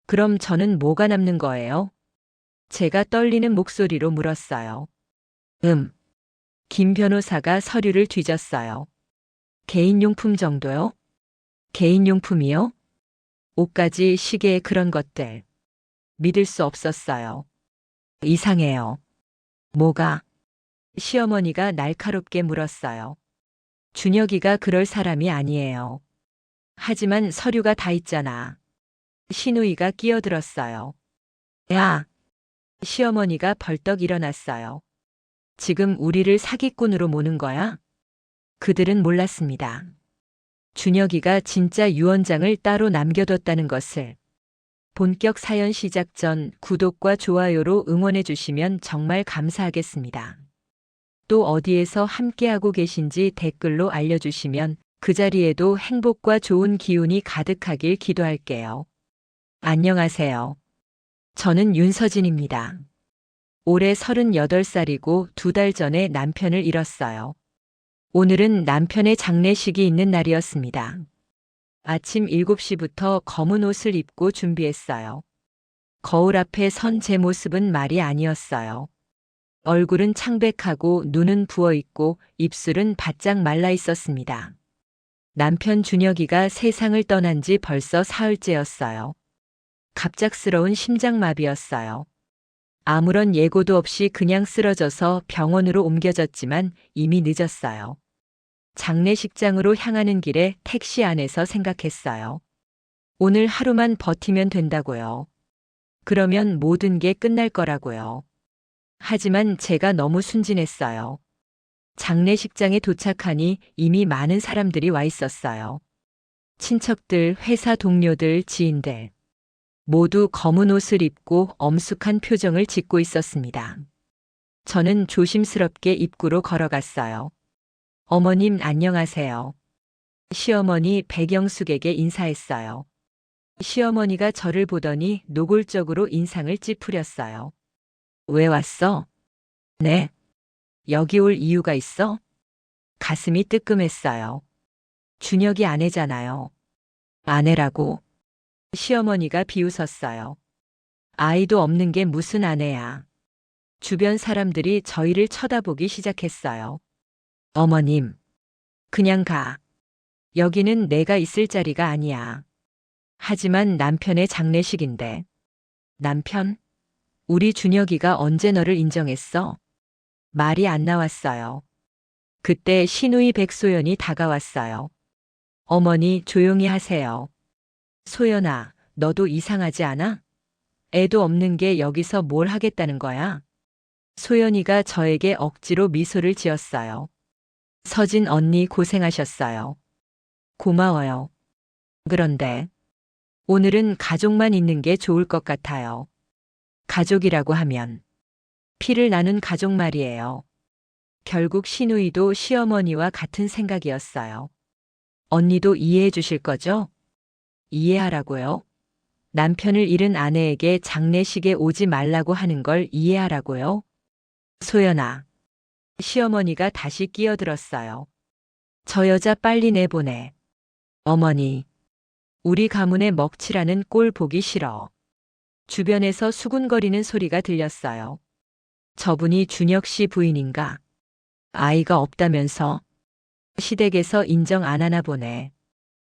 그럼 저는 뭐가 남는 거예요? 제가 떨리는 목소리로 물었어요. 김 변호사가 서류를 뒤졌어요. 개인용품 정도요? 개인용품이요? 옷까지, 시계, 그런 것들. 믿을 수 없었어요. 이상해요. 뭐가? 시어머니가 날카롭게 물었어요. 준혁이가 그럴 사람이 아니에요. 하지만 서류가 다 있잖아. 신우이가 끼어들었어요. 야! 시어머니가 벌떡 일어났어요. 지금 우리를 사기꾼으로 모는 거야? 그들은 몰랐습니다. 준혁이가 진짜 유언장을 따로 남겨뒀다는 것을. 본격 사연 시작 전 구독과 좋아요로 응원해 주시면 정말 감사하겠습니다. 또 어디에서 함께하고 계신지 댓글로 알려주시면 그 자리에도 행복과 좋은 기운이 가득하길 기도할게요. 안녕하세요. 저는 윤서진입니다. 올해 38살이고 2달 전에 남편을 잃었어요. 오늘은 남편의 장례식이 있는 날이었습니다. 아침 7시부터 검은 옷을 입고 준비했어요. 거울 앞에 선 제 모습은 말이 아니었어요. 얼굴은 창백하고 눈은 부어있고 입술은 바짝 말라 있었습니다. 남편 준혁이가 세상을 떠난 지 벌써 사흘째였어요. 갑작스러운 심장마비였어요. 아무런 예고도 없이 그냥 쓰러져서 병원으로 옮겨졌지만 이미 늦었어요. 장례식장으로 향하는 길에 택시 안에서 생각했어요. 오늘 하루만 버티면 된다고요. 그러면 모든 게 끝날 거라고요. 하지만 제가 너무 순진했어요. 장례식장에 도착하니 이미 많은 사람들이 와 있었어요. 친척들, 회사 동료들, 지인들. 모두 검은 옷을 입고 엄숙한 표정을 짓고 있었습니다. 저는 조심스럽게 입구로 걸어갔어요. 어머님 안녕하세요. 시어머니 백영숙에게 인사했어요. 시어머니가 저를 보더니 노골적으로 인상을 찌푸렸어요. 왜 왔어? 네. 여기 올 이유가 있어? 가슴이 뜨끔했어요. 준혁이 아내잖아요. 아내라고. 시어머니가 비웃었어요. 아이도 없는 게 무슨 아내야. 주변 사람들이 저희를 쳐다보기 시작했어요. 어머님, 그냥 가. 여기는 내가 있을 자리가 아니야. 하지만 남편의 장례식인데. 남편? 우리 준혁이가 언제 너를 인정했어? 말이 안 나왔어요. 그때 시누이 백소연이 다가왔어요. 어머니 조용히 하세요. 소연아, 너도 이상하지 않아? 애도 없는 게 여기서 뭘 하겠다는 거야? 소연이가 저에게 억지로 미소를 지었어요. 서진 언니 고생하셨어요. 고마워요. 그런데 오늘은 가족만 있는 게 좋을 것 같아요. 가족이라고 하면 피를 나눈 가족 말이에요. 결국 시누이도 시어머니와 같은 생각이었어요. 언니도 이해해 주실 거죠? 이해하라고요? 남편을 잃은 아내에게 장례식에 오지 말라고 하는 걸 이해하라고요? 소연아. 시어머니가 다시 끼어들었어요. 저 여자 빨리 내보내. 어머니. 우리 가문의 먹칠하는 꼴 보기 싫어. 주변에서 수군거리는 소리가 들렸어요. 저분이 준혁 씨 부인인가? 아이가 없다면서? 시댁에서 인정 안 하나 보네.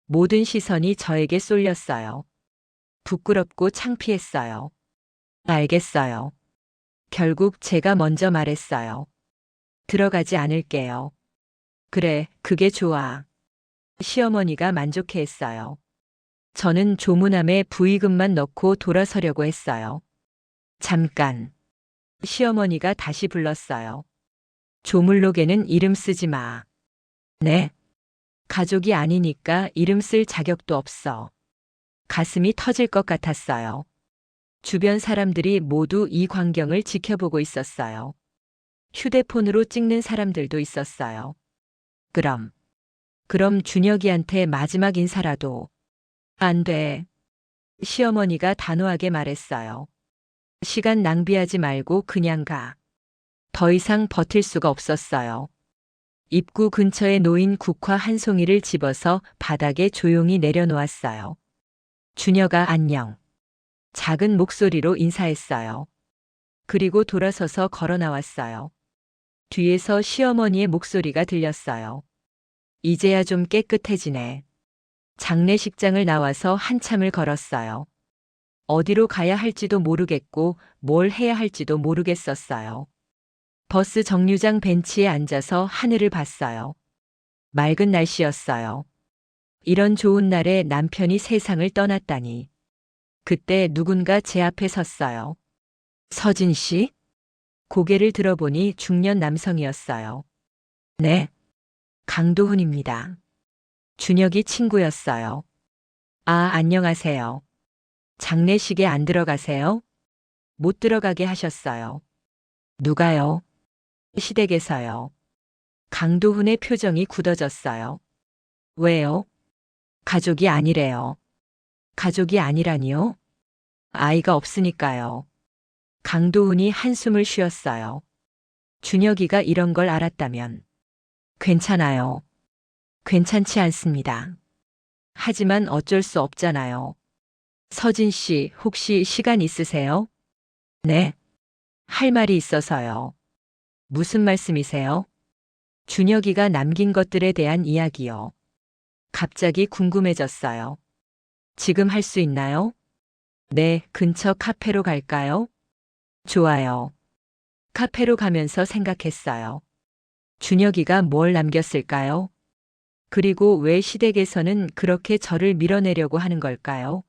모든 시선이 저에게 쏠렸어요. 부끄럽고 창피했어요. 알겠어요. 결국 제가 먼저 말했어요. 들어가지 않을게요. 그래, 그게 좋아. 시어머니가 만족해했어요. 저는 조문함에 부의금만 넣고 돌아서려고 했어요. 잠깐. 시어머니가 다시 불렀어요. 조물록에는 이름 쓰지 마. 네. 가족이 아니니까 이름 쓸 자격도 없어. 가슴이 터질 것 같았어요. 주변 사람들이 모두 이 광경을 지켜보고 있었어요. 휴대폰으로 찍는 사람들도 있었어요. 그럼 준혁이한테 마지막 인사라도. 안 돼. 시어머니가 단호하게 말했어요. 시간 낭비하지 말고 그냥 가. 더 이상 버틸 수가 없었어요. 입구 근처에 놓인 국화 한 송이를 집어서 바닥에 조용히 내려놓았어요. 준혁아 안녕. 작은 목소리로 인사했어요. 그리고 돌아서서 걸어 나왔어요. 뒤에서 시어머니의 목소리가 들렸어요. 이제야 좀 깨끗해지네. 장례식장을 나와서 한참을 걸었어요. 어디로 가야 할지도 모르겠고 뭘 해야 할지도 모르겠었어요. 버스 정류장 벤치에 앉아서 하늘을 봤어요. 맑은 날씨였어요. 이런 좋은 날에 남편이 세상을 떠났다니. 그때 누군가 제 앞에 섰어요. 서진 씨? 고개를 들어보니 중년 남성이었어요. 네, 강도훈입니다. 준혁이 친구였어요. 아, 안녕하세요. 장례식에 안 들어가세요? 못 들어가게 하셨어요. 누가요? 시댁에서요. 강도훈의 표정이 굳어졌어요. 왜요? 가족이 아니래요. 가족이 아니라니요? 아이가 없으니까요. 강도훈이 한숨을 쉬었어요. 준혁이가 이런 걸 알았다면. 괜찮아요. 괜찮지 않습니다. 하지만 어쩔 수 없잖아요. 서진 씨, 혹시 시간 있으세요? 네. 할 말이 있어서요. 무슨 말씀이세요? 준혁이가 남긴 것들에 대한 이야기요. 갑자기 궁금해졌어요. 지금 할 수 있나요? 네, 근처 카페로 갈까요? 좋아요. 카페로 가면서 생각했어요. 준혁이가 뭘 남겼을까요? 그리고 왜 시댁에서는 그렇게 저를 밀어내려고 하는 걸까요?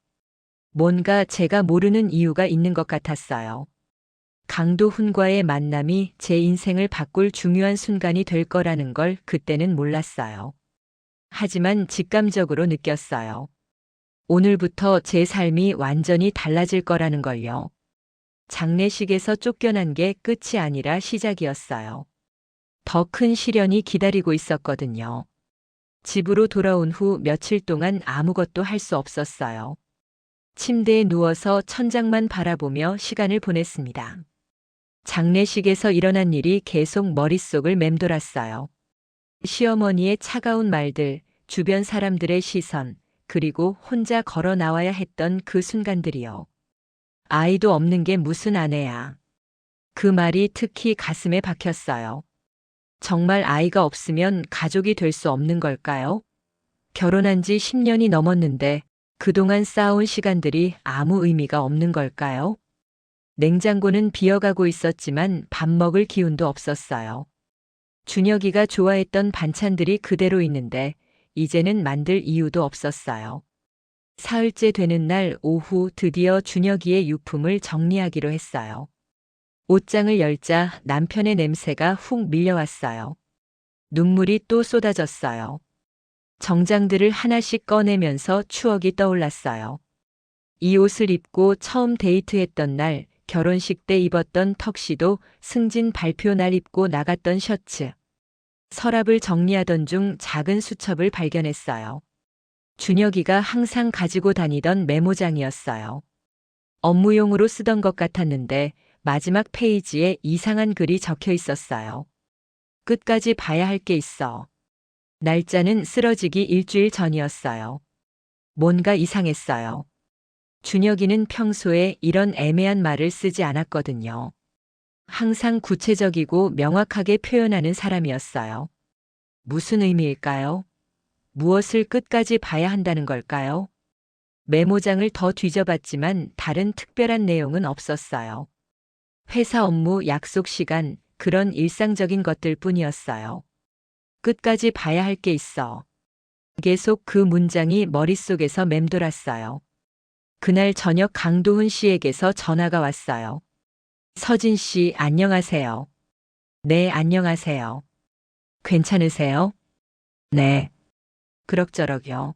뭔가 제가 모르는 이유가 있는 것 같았어요. 강도훈과의 만남이 제 인생을 바꿀 중요한 순간이 될 거라는 걸 그때는 몰랐어요. 하지만 직감적으로 느꼈어요. 오늘부터 제 삶이 완전히 달라질 거라는 걸요. 장례식에서 쫓겨난 게 끝이 아니라 시작이었어요. 더 큰 시련이 기다리고 있었거든요. 집으로 돌아온 후 며칠 동안 아무것도 할 수 없었어요. 침대에 누워서 천장만 바라보며 시간을 보냈습니다. 장례식에서 일어난 일이 계속 머릿속을 맴돌았어요. 시어머니의 차가운 말들, 주변 사람들의 시선, 그리고 혼자 걸어 나와야 했던 그 순간들이요. 아이도 없는 게 무슨 아내야. 그 말이 특히 가슴에 박혔어요. 정말 아이가 없으면 가족이 될 수 없는 걸까요? 결혼한 지 10년이 넘었는데 그동안 쌓아온 시간들이 아무 의미가 없는 걸까요? 냉장고는 비어가고 있었지만 밥 먹을 기운도 없었어요. 준혁이가 좋아했던 반찬들이 그대로 있는데 이제는 만들 이유도 없었어요. 사흘째 되는 날 오후 드디어 준혁이의 유품을 정리하기로 했어요. 옷장을 열자 남편의 냄새가 훅 밀려왔어요. 눈물이 또 쏟아졌어요. 정장들을 하나씩 꺼내면서 추억이 떠올랐어요. 이 옷을 입고 처음 데이트했던 날, 결혼식 때 입었던 턱시도, 승진 발표 날 입고 나갔던 셔츠. 서랍을 정리하던 중 작은 수첩을 발견했어요. 준혁이가 항상 가지고 다니던 메모장이었어요. 업무용으로 쓰던 것 같았는데 마지막 페이지에 이상한 글이 적혀 있었어요. 끝까지 봐야 할 게 있어. 날짜는 쓰러지기 일주일 전이었어요. 뭔가 이상했어요. 준혁이는 평소에 이런 애매한 말을 쓰지 않았거든요. 항상 구체적이고 명확하게 표현하는 사람이었어요. 무슨 의미일까요? 무엇을 끝까지 봐야 한다는 걸까요? 메모장을 더 뒤져봤지만 다른 특별한 내용은 없었어요. 회사 업무, 약속 시간, 그런 일상적인 것들 뿐이었어요. 끝까지 봐야 할 게 있어. 계속 그 문장이 머릿속에서 맴돌았어요. 그날 저녁 강도훈 씨에게서 전화가 왔어요. 서진 씨, 안녕하세요. 네, 안녕하세요. 괜찮으세요? 네. 그럭저럭요.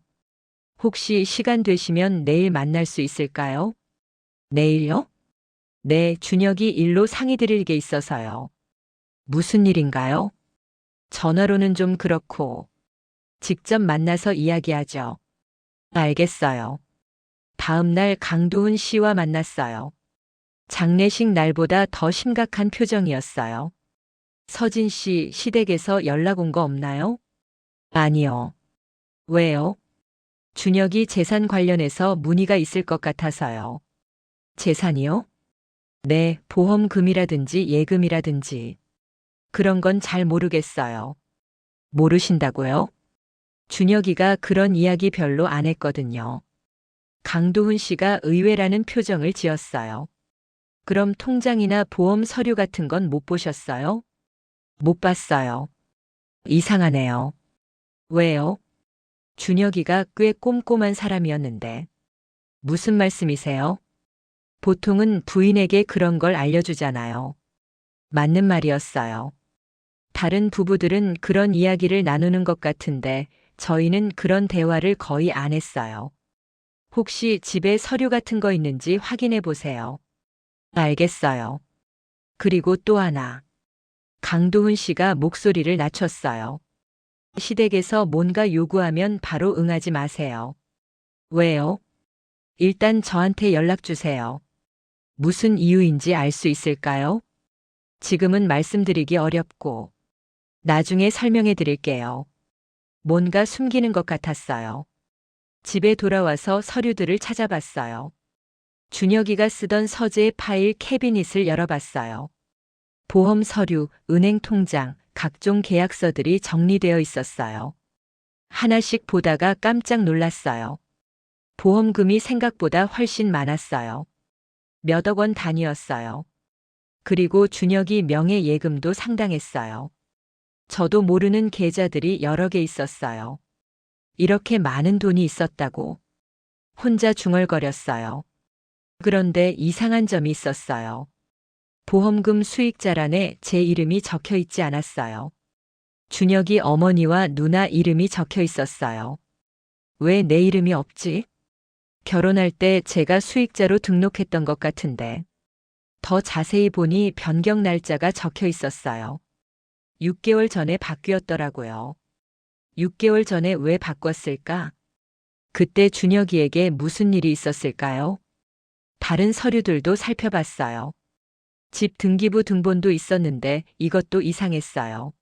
혹시 시간 되시면 내일 만날 수 있을까요? 내일요? 네, 준혁이 일로 상의 드릴 게 있어서요. 무슨 일인가요? 전화로는 좀 그렇고, 직접 만나서 이야기하죠. 알겠어요. 다음 날 강도훈 씨와 만났어요. 장례식 날보다 더 심각한 표정이었어요. 서진 씨, 시댁에서 연락 온 거 없나요? 아니요. 왜요? 준혁이 재산 관련해서 문의가 있을 것 같아서요. 재산이요? 네, 보험금이라든지 예금이라든지. 그런 건 잘 모르겠어요. 모르신다고요? 준혁이가 그런 이야기 별로 안 했거든요. 강도훈 씨가 의외라는 표정을 지었어요. 그럼 통장이나 보험 서류 같은 건 못 보셨어요? 못 봤어요. 이상하네요. 왜요? 준혁이가 꽤 꼼꼼한 사람이었는데. 무슨 말씀이세요? 보통은 부인에게 그런 걸 알려주잖아요. 맞는 말이었어요. 다른 부부들은 그런 이야기를 나누는 것 같은데 저희는 그런 대화를 거의 안 했어요. 혹시 집에 서류 같은 거 있는지 확인해 보세요. 알겠어요. 그리고 또 하나. 강도훈 씨가 목소리를 낮췄어요. 시댁에서 뭔가 요구하면 바로 응하지 마세요. 왜요? 일단 저한테 연락 주세요. 무슨 이유인지 알 수 있을까요? 지금은 말씀드리기 어렵고, 나중에 설명해 드릴게요. 뭔가 숨기는 것 같았어요. 집에 돌아와서 서류들을 찾아봤어요. 준혁이가 쓰던 서재 파일 캐비닛을 열어봤어요. 보험 서류, 은행 통장, 각종 계약서들이 정리되어 있었어요. 하나씩 보다가 깜짝 놀랐어요. 보험금이 생각보다 훨씬 많았어요. 몇억 원 단위였어요. 그리고 준혁이 명의 예금도 상당했어요. 저도 모르는 계좌들이 여러 개 있었어요. 이렇게 많은 돈이 있었다고. 혼자 중얼거렸어요. 그런데 이상한 점이 있었어요. 보험금 수익자란에 제 이름이 적혀 있지 않았어요. 준혁이 어머니와 누나 이름이 적혀 있었어요. 왜 내 이름이 없지? 결혼할 때 제가 수익자로 등록했던 것 같은데. 더 자세히 보니 변경 날짜가 적혀 있었어요. 6개월 전에 바뀌었더라고요. 6개월 전에 왜 바꿨을까? 그때 준혁이에게 무슨 일이 있었을까요? 다른 서류들도 살펴봤어요. 집 등기부 등본도 있었는데 이것도 이상했어요.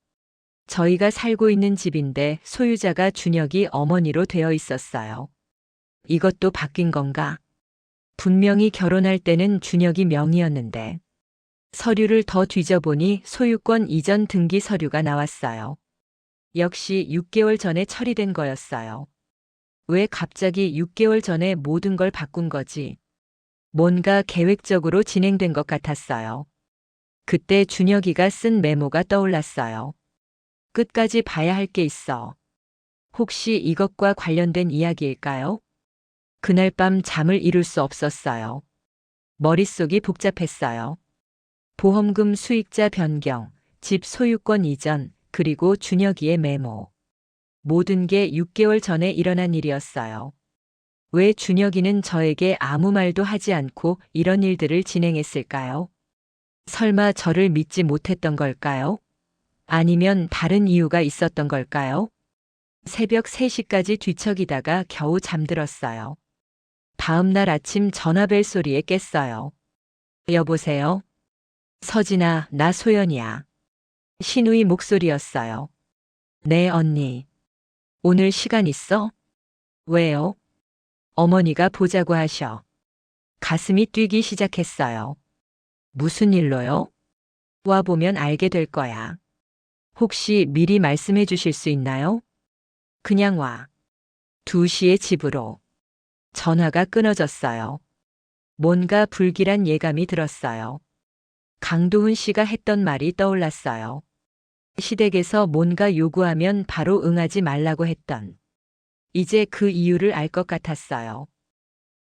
저희가 살고 있는 집인데 소유자가 준혁이 어머니로 되어 있었어요. 이것도 바뀐 건가? 분명히 결혼할 때는 준혁이 명의였는데. 서류를 더 뒤져보니 소유권 이전 등기 서류가 나왔어요. 역시 6개월 전에 처리된 거였어요. 왜 갑자기 6개월 전에 모든 걸 바꾼 거지? 뭔가 계획적으로 진행된 것 같았어요. 그때 준혁이가 쓴 메모가 떠올랐어요. 끝까지 봐야 할 게 있어. 혹시 이것과 관련된 이야기일까요? 그날 밤 잠을 이룰 수 없었어요. 머릿속이 복잡했어요. 보험금 수익자 변경, 집 소유권 이전, 그리고 준혁이의 메모. 모든 게 6개월 전에 일어난 일이었어요. 왜 준혁이는 저에게 아무 말도 하지 않고 이런 일들을 진행했을까요? 설마 저를 믿지 못했던 걸까요? 아니면 다른 이유가 있었던 걸까요? 새벽 3시까지 뒤척이다가 겨우 잠들었어요. 다음 날 아침 전화벨 소리에 깼어요. 여보세요? 서진아, 나 소연이야. 신우이 목소리였어요. 네, 언니. 오늘 시간 있어? 왜요? 어머니가 보자고 하셔. 가슴이 뛰기 시작했어요. 무슨 일로요? 와보면 알게 될 거야. 혹시 미리 말씀해 주실 수 있나요? 그냥 와. 2시에 집으로. 전화가 끊어졌어요. 뭔가 불길한 예감이 들었어요. 강도훈 씨가 했던 말이 떠올랐어요. 시댁에서 뭔가 요구하면 바로 응하지 말라고 했던. 이제 그 이유를 알 것 같았어요.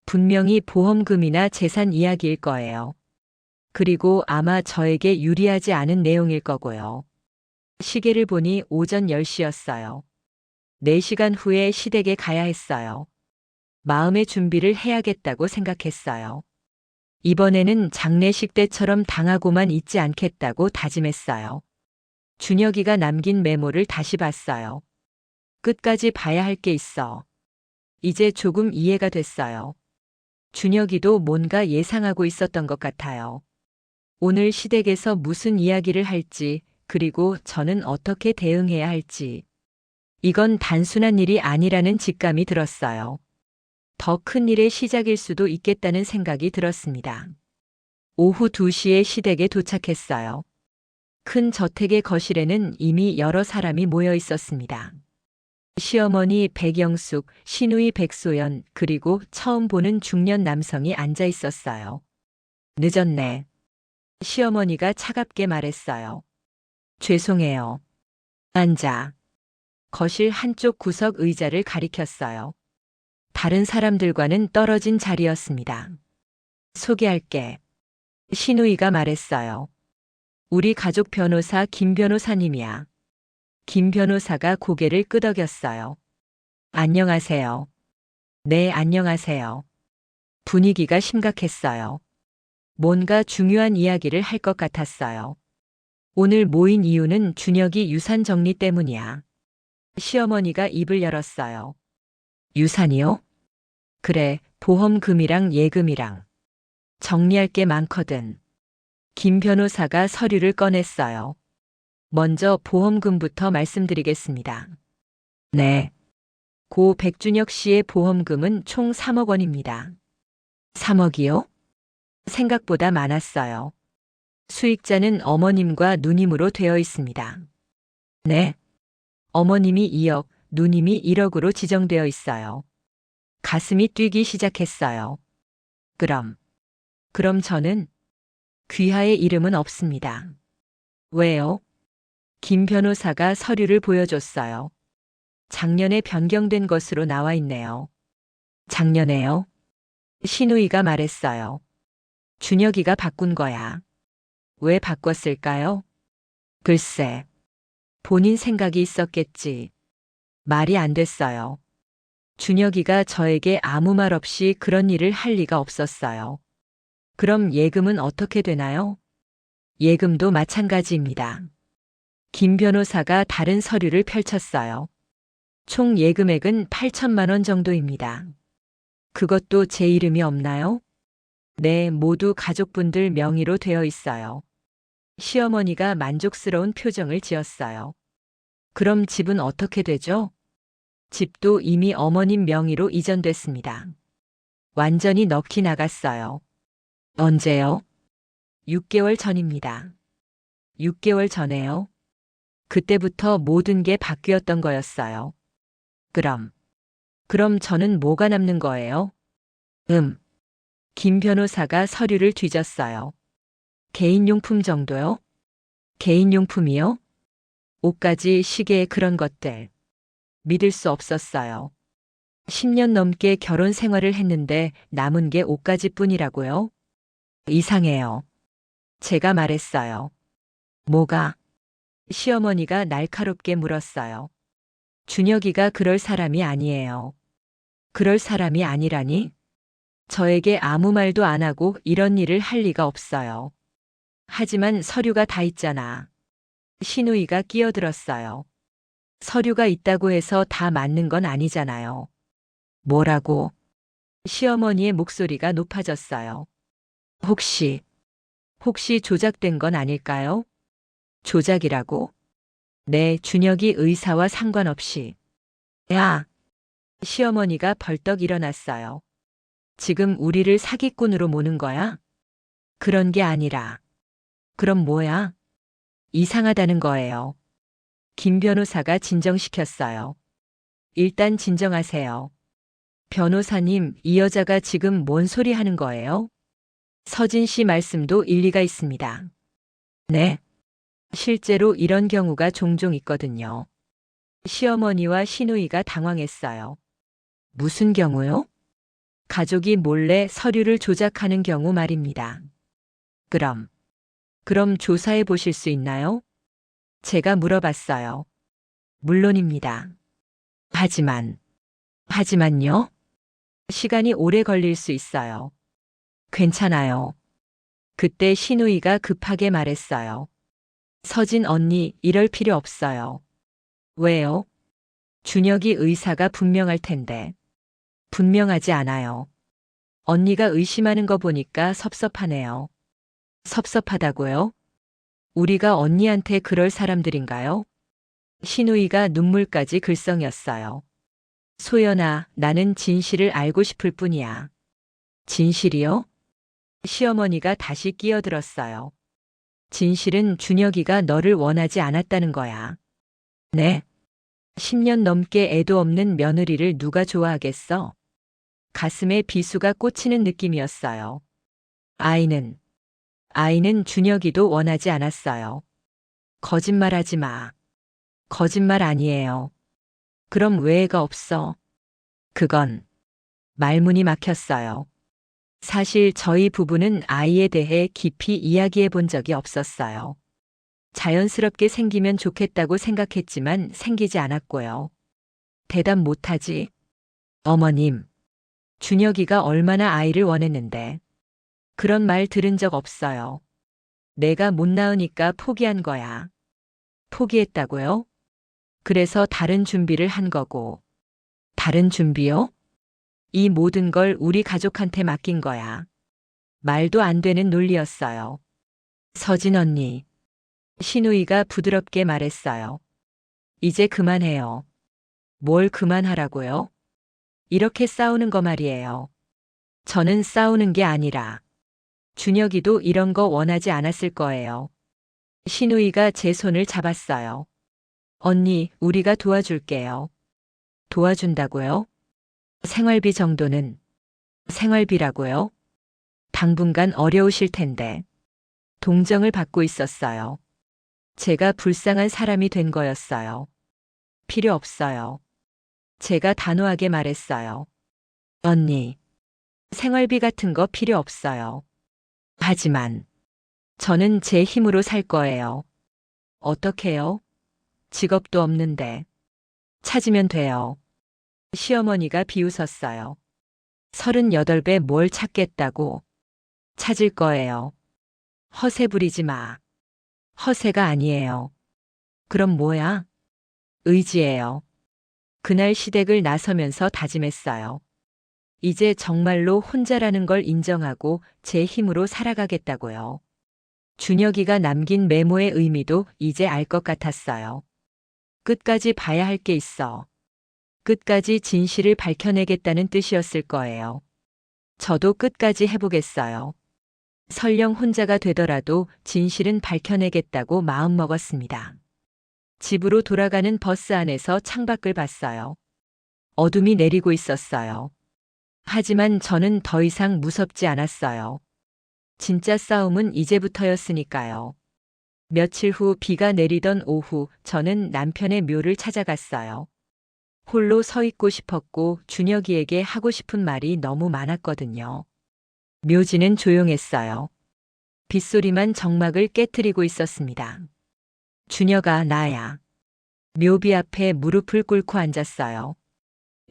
분명히 보험금이나 재산 이야기일 거예요. 그리고 아마 저에게 유리하지 않은 내용일 거고요. 시계를 보니 오전 10시였어요. 4시간 후에 시댁에 가야 했어요. 마음의 준비를 해야겠다고 생각했어요. 이번에는 장례식 때처럼 당하고만 있지 않겠다고 다짐했어요. 준혁이가 남긴 메모를 다시 봤어요. 끝까지 봐야 할 게 있어. 이제 조금 이해가 됐어요. 준혁이도 뭔가 예상하고 있었던 것 같아요. 오늘 시댁에서 무슨 이야기를 할지, 그리고 저는 어떻게 대응해야 할지. 이건 단순한 일이 아니라는 직감이 들었어요. 더 큰 일의 시작일 수도 있겠다는 생각이 들었습니다. 오후 2시에 시댁에 도착했어요. 큰 저택의 거실에는 이미 여러 사람이 모여 있었습니다. 시어머니 백영숙, 시누이 백소연, 그리고 처음 보는 중년 남성이 앉아 있었어요. 늦었네. 시어머니가 차갑게 말했어요. 죄송해요. 앉아. 거실 한쪽 구석 의자를 가리켰어요. 다른 사람들과는 떨어진 자리였습니다. 소개할게. 시누이가 말했어요. 우리 가족 변호사 김 변호사님이야. 김 변호사가 고개를 끄덕였어요. 안녕하세요. 네, 안녕하세요. 분위기가 심각했어요. 뭔가 중요한 이야기를 할 것 같았어요. 오늘 모인 이유는 준혁이 유산 정리 때문이야. 시어머니가 입을 열었어요. 유산이요? 그래, 보험금이랑 예금이랑. 정리할 게 많거든. 김 변호사가 서류를 꺼냈어요. 먼저 보험금부터 말씀드리겠습니다. 네. 고 백준혁 씨의 보험금은 총 3억 원입니다. 3억이요? 생각보다 많았어요. 수익자는 어머님과 누님으로 되어 있습니다. 네. 어머님이 2억, 누님이 1억으로 지정되어 있어요. 가슴이 뛰기 시작했어요. 그럼 저는 귀하의 이름은 없습니다. 왜요? 김 변호사가 서류를 보여줬어요. 작년에 변경된 것으로 나와 있네요. 작년에요? 시누이가 말했어요. 준혁이가 바꾼 거야. 왜 바꿨을까요? 글쎄, 본인 생각이 있었겠지. 말이 안 됐어요. 준혁이가 저에게 아무 말 없이 그런 일을 할 리가 없었어요. 그럼 예금은 어떻게 되나요? 예금도 마찬가지입니다. 김 변호사가 다른 서류를 펼쳤어요. 총 예금액은 8천만 원 정도입니다. 그것도 제 이름이 없나요? 네, 모두 가족분들 명의로 되어 있어요. 시어머니가 만족스러운 표정을 지었어요. 그럼 집은 어떻게 되죠? 집도 이미 어머님 명의로 이전됐습니다. 완전히 넋이 나갔어요. 언제요? 6개월 전입니다. 6개월 전에요? 그때부터 모든 게 바뀌었던 거였어요. 그럼 저는 뭐가 남는 거예요? 김 변호사가 서류를 뒤졌어요. 개인용품 정도요? 개인용품이요? 옷가지, 시계, 그런 것들. 믿을 수 없었어요. 10년 넘게 결혼 생활을 했는데 남은 게 옷가지뿐이라고요? 이상해요. 제가 말했어요. 뭐가? 시어머니가 날카롭게 물었어요. 준혁이가 그럴 사람이 아니에요. 그럴 사람이 아니라니? 저에게 아무 말도 안 하고 이런 일을 할 리가 없어요. 하지만 서류가 다 있잖아. 시누이가 끼어들었어요. 서류가 있다고 해서 다 맞는 건 아니잖아요. 뭐라고? 시어머니의 목소리가 높아졌어요. 혹시 조작된 건 아닐까요? 조작이라고? 네, 준혁이 의사와 상관없이. 야! 시어머니가 벌떡 일어났어요. 지금 우리를 사기꾼으로 모는 거야? 그런 게 아니라. 그럼 뭐야? 이상하다는 거예요. 김 변호사가 진정시켰어요. 일단 진정하세요. 변호사님, 이 여자가 지금 뭔 소리 하는 거예요? 서진 씨 말씀도 일리가 있습니다. 네. 실제로 이런 경우가 종종 있거든요. 시어머니와 시누이가 당황했어요. 무슨 경우요? 가족이 몰래 서류를 조작하는 경우 말입니다. 그럼 조사해 보실 수 있나요? 제가 물어봤어요. 물론입니다. 하지만요? 시간이 오래 걸릴 수 있어요. 괜찮아요. 그때 시누이가 급하게 말했어요. 서진 언니, 이럴 필요 없어요. 왜요? 준혁이 의사가 분명할 텐데. 분명하지 않아요. 언니가 의심하는 거 보니까 섭섭하네요. 섭섭하다고요? 우리가 언니한테 그럴 사람들인가요? 신우이가 눈물까지 글썽였어요. 소연아, 나는 진실을 알고 싶을 뿐이야. 진실이요? 시어머니가 다시 끼어들었어요. 진실은 준혁이가 너를 원하지 않았다는 거야. 네? 10년 넘게 애도 없는 며느리를 누가 좋아하겠어? 가슴에 비수가 꽂히는 느낌이었어요. 아이는 준혁이도 원하지 않았어요. 거짓말하지 마. 거짓말 아니에요. 그럼 왜 애가 없어? 그건 말문이 막혔어요. 사실 저희 부부는 아이에 대해 깊이 이야기해 본 적이 없었어요. 자연스럽게 생기면 좋겠다고 생각했지만 생기지 않았고요. 대답 못하지. 어머님, 준혁이가 얼마나 아이를 원했는데. 그런 말 들은 적 없어요. 내가 못 낳으니까 포기한 거야. 포기했다고요? 그래서 다른 준비를 한 거고. 다른 준비요? 이 모든 걸 우리 가족한테 맡긴 거야. 말도 안 되는 논리였어요. 서진 언니. 신우이가 부드럽게 말했어요. 이제 그만해요. 뭘 그만하라고요? 이렇게 싸우는 거 말이에요. 저는 싸우는 게 아니라 준혁이도 이런 거 원하지 않았을 거예요. 신우이가 제 손을 잡았어요. 언니, 우리가 도와줄게요. 도와준다고요? 생활비 정도는. 생활비라고요? 당분간 어려우실 텐데. 동정을 받고 있었어요. 제가 불쌍한 사람이 된 거였어요. 필요 없어요. 제가 단호하게 말했어요. 언니, 생활비 같은 거 필요 없어요. 하지만 저는 제 힘으로 살 거예요. 어떻게요? 직업도 없는데. 찾으면 돼요. 시어머니가 비웃었어요. 38배 뭘 찾겠다고. 찾을 거예요. 허세 부리지 마. 허세가 아니에요. 그럼 뭐야? 의지예요. 그날 시댁을 나서면서 다짐했어요. 이제 정말로 혼자라는 걸 인정하고 제 힘으로 살아가겠다고요. 준혁이가 남긴 메모의 의미도 이제 알 것 같았어요. 끝까지 봐야 할 게 있어. 끝까지 진실을 밝혀내겠다는 뜻이었을 거예요. 저도 끝까지 해보겠어요. 설령 혼자가 되더라도 진실은 밝혀내겠다고 마음먹었습니다. 집으로 돌아가는 버스 안에서 창밖을 봤어요. 어둠이 내리고 있었어요. 하지만 저는 더 이상 무섭지 않았어요. 진짜 싸움은 이제부터였으니까요. 며칠 후 비가 내리던 오후 저는 남편의 묘를 찾아갔어요. 홀로 서 있고 싶었고 준혁이에게 하고 싶은 말이 너무 많았거든요. 묘지는 조용했어요. 빗소리만 정막을 깨트리고 있었습니다. 준혁아, 나야. 묘비 앞에 무릎을 꿇고 앉았어요.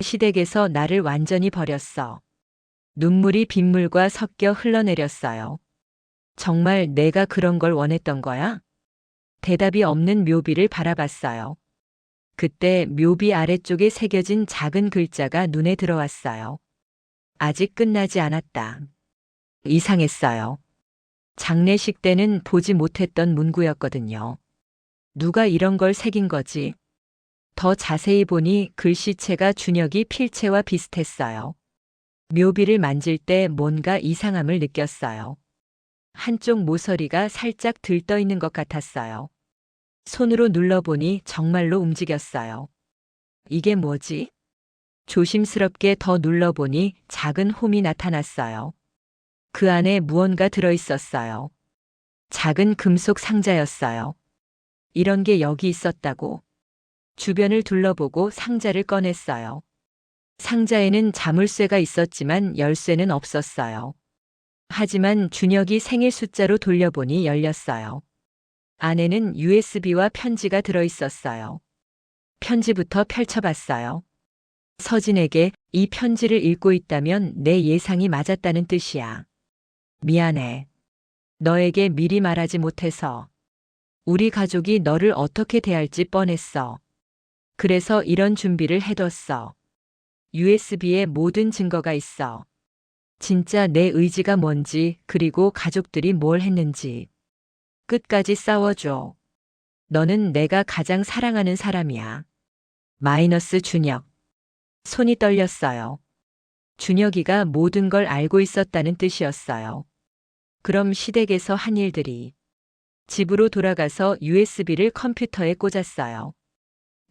시댁에서 나를 완전히 버렸어. 눈물이 빗물과 섞여 흘러내렸어요. 정말 내가 그런 걸 원했던 거야? 대답이 없는 묘비를 바라봤어요. 그때 묘비 아래쪽에 새겨진 작은 글자가 눈에 들어왔어요. 아직 끝나지 않았다. 이상했어요. 장례식 때는 보지 못했던 문구였거든요. 누가 이런 걸 새긴 거지? 더 자세히 보니 글씨체가 준혁이 필체와 비슷했어요. 묘비를 만질 때 뭔가 이상함을 느꼈어요. 한쪽 모서리가 살짝 들떠 있는 것 같았어요. 손으로 눌러보니 정말로 움직였어요. 이게 뭐지? 조심스럽게 더 눌러보니 작은 홈이 나타났어요. 그 안에 무언가 들어있었어요. 작은 금속 상자였어요. 이런 게 여기 있었다고. 주변을 둘러보고 상자를 꺼냈어요. 상자에는 자물쇠가 있었지만 열쇠는 없었어요. 하지만 준혁이 생일 숫자로 돌려보니 열렸어요. 안에는 USB와 편지가 들어있었어요. 편지부터 펼쳐봤어요. 서진에게 이 편지를 읽고 있다면 내 예상이 맞았다는 뜻이야. 미안해. 너에게 미리 말하지 못해서. 우리 가족이 너를 어떻게 대할지 뻔했어. 그래서 이런 준비를 해뒀어. USB에 모든 증거가 있어. 진짜 내 의지가 뭔지, 그리고 가족들이 뭘 했는지. 끝까지 싸워줘. 너는 내가 가장 사랑하는 사람이야. 마이너스 준혁. 손이 떨렸어요. 준혁이가 모든 걸 알고 있었다는 뜻이었어요. 그럼 시댁에서 한 일들이. 집으로 돌아가서 USB를 컴퓨터에 꽂았어요.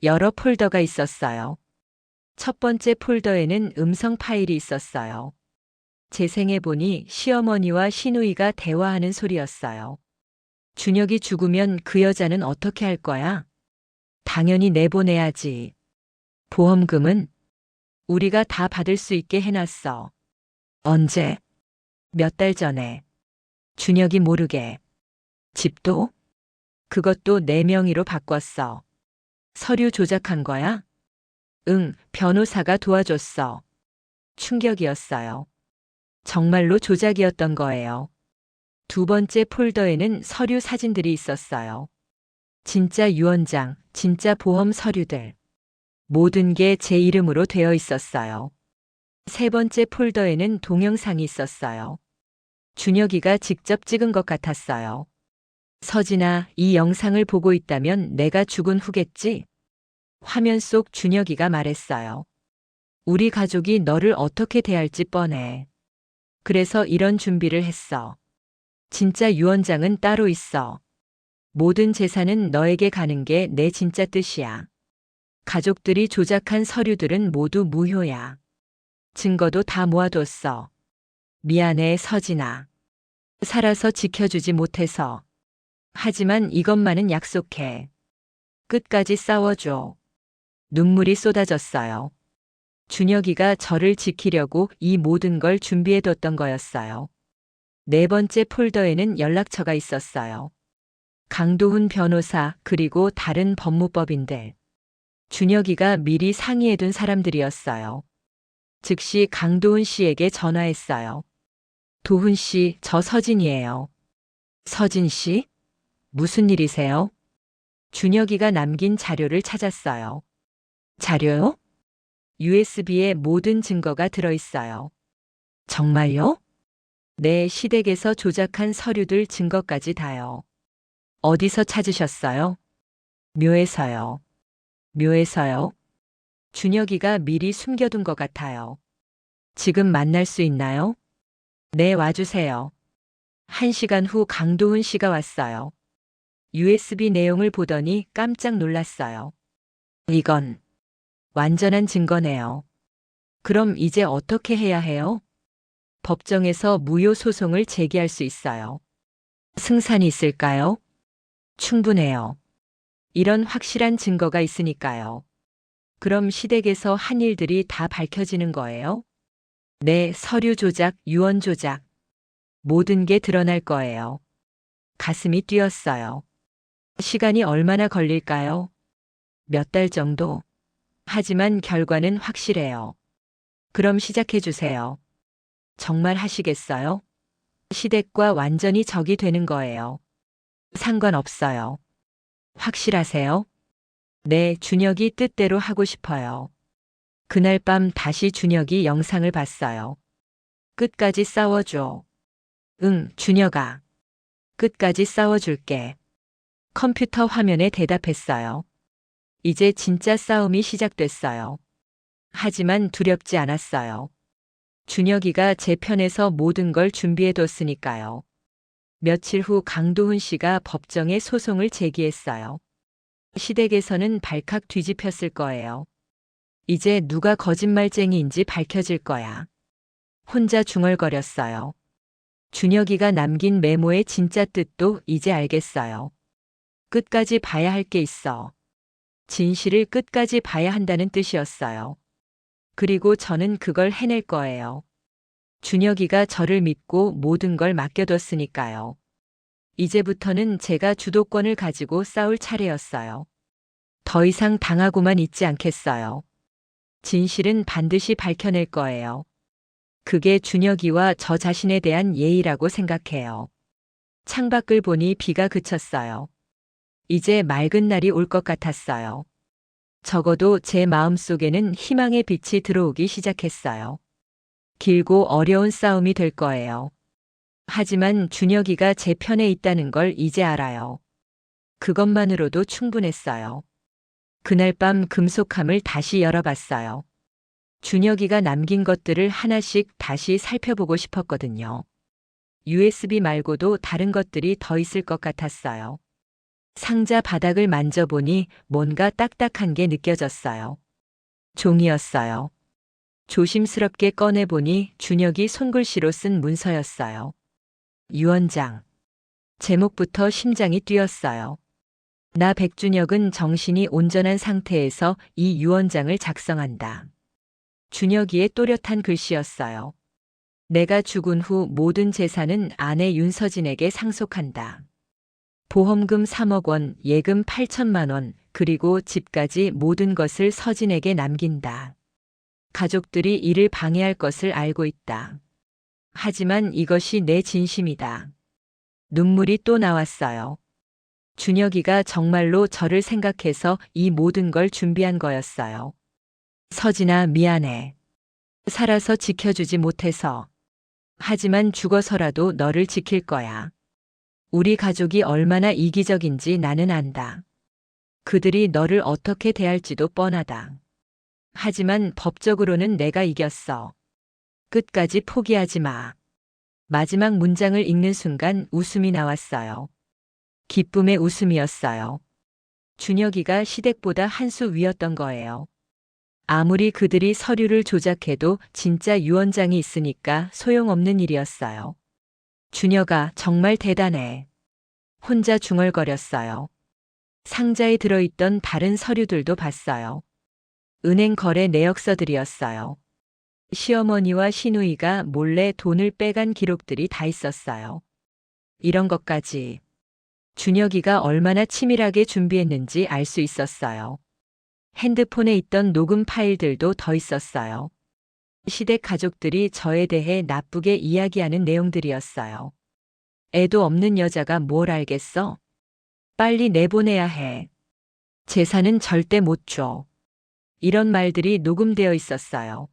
여러 폴더가 있었어요. 첫 번째 폴더에는 음성 파일이 있었어요. 재생해 보니 시어머니와 시누이가 대화하는 소리였어요. 준혁이 죽으면 그 여자는 어떻게 할 거야? 당연히 내보내야지. 보험금은 우리가 다 받을 수 있게 해놨어. 언제? 몇 달 전에. 준혁이 모르게. 집도? 그것도 내 명의로 바꿨어. 서류 조작한 거야? 응, 변호사가 도와줬어. 충격이었어요. 정말로 조작이었던 거예요. 두 번째 폴더에는 서류 사진들이 있었어요. 진짜 유언장, 진짜 보험 서류들. 모든 게 제 이름으로 되어 있었어요. 세 번째 폴더에는 동영상이 있었어요. 준혁이가 직접 찍은 것 같았어요. 서진아, 이 영상을 보고 있다면 내가 죽은 후겠지? 화면 속 준혁이가 말했어요. 우리 가족이 너를 어떻게 대할지 뻔해. 그래서 이런 준비를 했어. 진짜 유언장은 따로 있어. 모든 재산은 너에게 가는 게 내 진짜 뜻이야. 가족들이 조작한 서류들은 모두 무효야. 증거도 다 모아뒀어. 미안해, 서진아. 살아서 지켜주지 못해서. 하지만 이것만은 약속해. 끝까지 싸워줘. 눈물이 쏟아졌어요. 준혁이가 저를 지키려고 이 모든 걸 준비해뒀던 거였어요. 네 번째 폴더에는 연락처가 있었어요. 강도훈 변호사 그리고 다른 법무법인들. 준혁이가 미리 상의해둔 사람들이었어요. 즉시 강도훈 씨에게 전화했어요. 도훈 씨, 저 서진이에요. 서진 씨? 무슨 일이세요? 준혁이가 남긴 자료를 찾았어요. 자료요? USB에 모든 증거가 들어있어요. 정말요? 네, 시댁에서 조작한 서류들 증거까지 다요. 어디서 찾으셨어요? 묘에서요. 묘에서요? 준혁이가 미리 숨겨둔 것 같아요. 지금 만날 수 있나요? 네, 와주세요. 1시간 후 강도훈 씨가 왔어요. USB 내용을 보더니 깜짝 놀랐어요. 이건 완전한 증거네요. 그럼 이제 어떻게 해야 해요? 법정에서 무효 소송을 제기할 수 있어요. 승산이 있을까요? 충분해요. 이런 확실한 증거가 있으니까요. 그럼 시댁에서 한 일들이 다 밝혀지는 거예요? 네, 서류 조작, 유언 조작. 모든 게 드러날 거예요. 가슴이 뛰었어요. 시간이 얼마나 걸릴까요? 몇 달 정도? 하지만 결과는 확실해요. 그럼 시작해 주세요. 정말 하시겠어요? 시댁과 완전히 적이 되는 거예요. 상관없어요. 확실하세요? 네, 준혁이 뜻대로 하고 싶어요. 그날 밤 다시 준혁이 영상을 봤어요. 끝까지 싸워줘. 응, 준혁아. 끝까지 싸워줄게. 컴퓨터 화면에 대답했어요. 이제 진짜 싸움이 시작됐어요. 하지만 두렵지 않았어요. 준혁이가 제 편에서 모든 걸 준비해뒀으니까요. 며칠 후 강도훈 씨가 법정에 소송을 제기했어요. 시댁에서는 발칵 뒤집혔을 거예요. 이제 누가 거짓말쟁이인지 밝혀질 거야. 혼자 중얼거렸어요. 준혁이가 남긴 메모의 진짜 뜻도 이제 알겠어요. 끝까지 봐야 할 게 있어. 진실을 끝까지 봐야 한다는 뜻이었어요. 그리고 저는 그걸 해낼 거예요. 준혁이가 저를 믿고 모든 걸 맡겨뒀으니까요. 이제부터는 제가 주도권을 가지고 싸울 차례였어요. 더 이상 당하고만 있지 않겠어요. 진실은 반드시 밝혀낼 거예요. 그게 준혁이와 저 자신에 대한 예의라고 생각해요. 창밖을 보니 비가 그쳤어요. 이제 맑은 날이 올 것 같았어요. 적어도 제 마음속에는 희망의 빛이 들어오기 시작했어요. 길고 어려운 싸움이 될 거예요. 하지만 준혁이가 제 편에 있다는 걸 이제 알아요. 그것만으로도 충분했어요. 그날 밤 금속함을 다시 열어봤어요. 준혁이가 남긴 것들을 하나씩 다시 살펴보고 싶었거든요. USB 말고도 다른 것들이 더 있을 것 같았어요. 상자 바닥을 만져보니 뭔가 딱딱한 게 느껴졌어요. 종이였어요. 조심스럽게 꺼내보니 준혁이 손글씨로 쓴 문서였어요. 유언장. 제목부터 심장이 뛰었어요. 나 백준혁은 정신이 온전한 상태에서 이 유언장을 작성한다. 준혁이의 또렷한 글씨였어요. 내가 죽은 후 모든 재산은 아내 윤서진에게 상속한다. 보험금 3억 원, 예금 8천만 원, 그리고 집까지 모든 것을 서진에게 남긴다. 가족들이 이를 방해할 것을 알고 있다. 하지만 이것이 내 진심이다. 눈물이 또 나왔어요. 준혁이가 정말로 저를 생각해서 이 모든 걸 준비한 거였어요. 서진아, 미안해. 살아서 지켜주지 못해서. 하지만 죽어서라도 너를 지킬 거야. 우리 가족이 얼마나 이기적인지 나는 안다. 그들이 너를 어떻게 대할지도 뻔하다. 하지만 법적으로는 내가 이겼어. 끝까지 포기하지 마. 마지막 문장을 읽는 순간 웃음이 나왔어요. 기쁨의 웃음이었어요. 준혁이가 시댁보다 한 수 위였던 거예요. 아무리 그들이 서류를 조작해도 진짜 유언장이 있으니까 소용없는 일이었어요. 준혁아, 정말 대단해. 혼자 중얼거렸어요. 상자에 들어있던 다른 서류들도 봤어요. 은행 거래 내역서들이었어요. 시어머니와 시누이가 몰래 돈을 빼간 기록들이 다 있었어요. 이런 것까지 준혁이가 얼마나 치밀하게 준비했는지 알 수 있었어요. 핸드폰에 있던 녹음 파일들도 더 있었어요. 시댁 가족들이 저에 대해 나쁘게 이야기하는 내용들이었어요. 애도 없는 여자가 뭘 알겠어? 빨리 내보내야 해. 재산은 절대 못 줘. 이런 말들이 녹음되어 있었어요.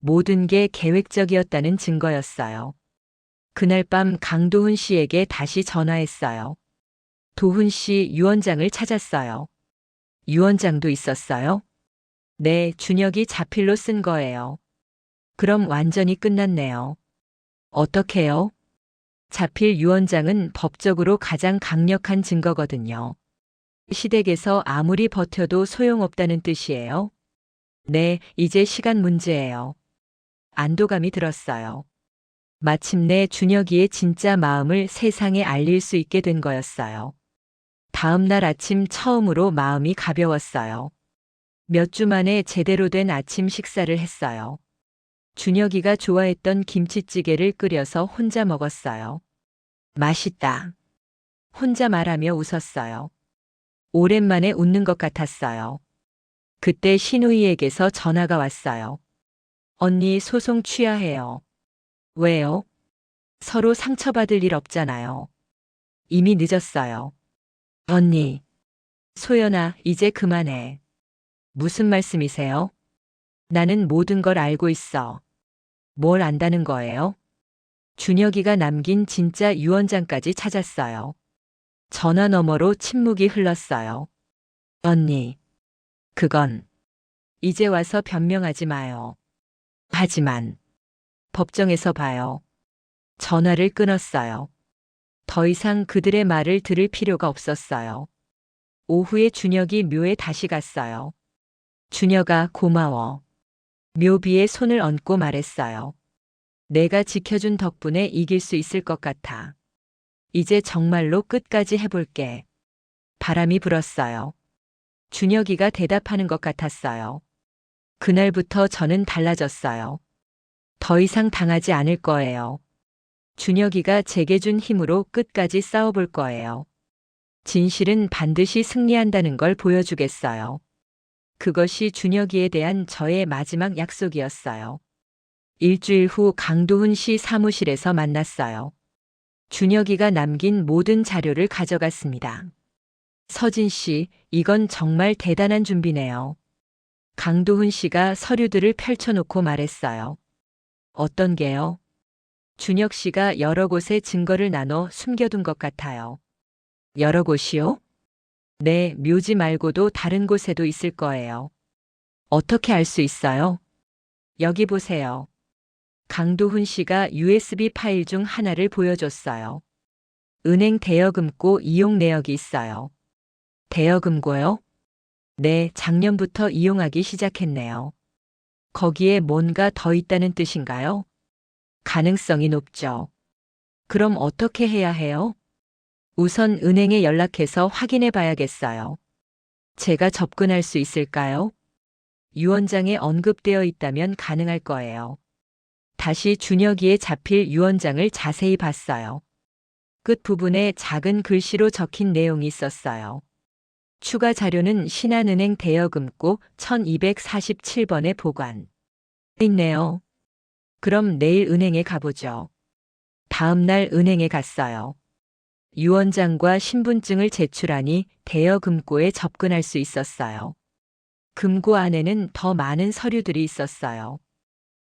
모든 게 계획적이었다는 증거였어요. 그날 밤 강도훈 씨에게 다시 전화했어요. 도훈 씨 유언장을 찾았어요. 유언장도 있었어요? 네, 준혁이 자필로 쓴 거예요. 그럼 완전히 끝났네요. 어떻게요? 자필 유언장은 법적으로 가장 강력한 증거거든요. 시댁에서 아무리 버텨도 소용없다는 뜻이에요? 네, 이제 시간 문제예요. 안도감이 들었어요. 마침내 준혁이의 진짜 마음을 세상에 알릴 수 있게 된 거였어요. 다음 날 아침 처음으로 마음이 가벼웠어요. 몇 주 만에 제대로 된 아침 식사를 했어요. 준혁이가 좋아했던 김치찌개를 끓여서 혼자 먹었어요. 맛있다. 혼자 말하며 웃었어요. 오랜만에 웃는 것 같았어요. 그때 신우이에게서 전화가 왔어요. 언니 소송 취하해요. 왜요? 서로 상처받을 일 없잖아요. 이미 늦었어요. 언니. 소연아, 이제 그만해. 무슨 말씀이세요? 나는 모든 걸 알고 있어. 뭘 안다는 거예요? 준혁이가 남긴 진짜 유언장까지 찾았어요. 전화 너머로 침묵이 흘렀어요. 언니. 그건 이제 와서 변명하지 마요. 하지만 법정에서 봐요. 전화를 끊었어요. 더 이상 그들의 말을 들을 필요가 없었어요. 오후에 준혁이 묘에 다시 갔어요. 준혁아, 고마워. 묘비에 손을 얹고 말했어요. 내가 지켜준 덕분에 이길 수 있을 것 같아. 이제 정말로 끝까지 해볼게. 바람이 불었어요. 준혁이가 대답하는 것 같았어요. 그날부터 저는 달라졌어요. 더 이상 당하지 않을 거예요. 준혁이가 제게 준 힘으로 끝까지 싸워볼 거예요. 진실은 반드시 승리한다는 걸 보여주겠어요. 그것이 준혁이에 대한 저의 마지막 약속이었어요. 일주일 후 강도훈 씨 사무실에서 만났어요. 준혁이가 남긴 모든 자료를 가져갔습니다. 서진 씨, 이건 정말 대단한 준비네요. 강도훈 씨가 서류들을 펼쳐놓고 말했어요. 어떤 게요? 준혁 씨가 여러 곳에 증거를 나눠 숨겨둔 것 같아요. 여러 곳이요? 네, 묘지 말고도 다른 곳에도 있을 거예요. 어떻게 알 수 있어요? 여기 보세요. 강도훈 씨가 USB 파일 중 하나를 보여줬어요. 은행 대여금고 이용 내역이 있어요. 대여금고요? 네, 작년부터 이용하기 시작했네요. 거기에 뭔가 더 있다는 뜻인가요? 가능성이 높죠. 그럼 어떻게 해야 해요? 우선 은행에 연락해서 확인해 봐야겠어요. 제가 접근할 수 있을까요? 유언장에 언급되어 있다면 가능할 거예요. 다시 준혁이에 잡힐 유언장을 자세히 봤어요. 끝 부분에 작은 글씨로 적힌 내용이 있었어요. 추가 자료는 신한은행 대여금고 1247번에 보관. 있네요. 그럼 내일 은행에 가보죠. 다음 날 은행에 갔어요. 유언장과 신분증을 제출하니 대여금고에 접근할 수 있었어요. 금고 안에는 더 많은 서류들이 있었어요.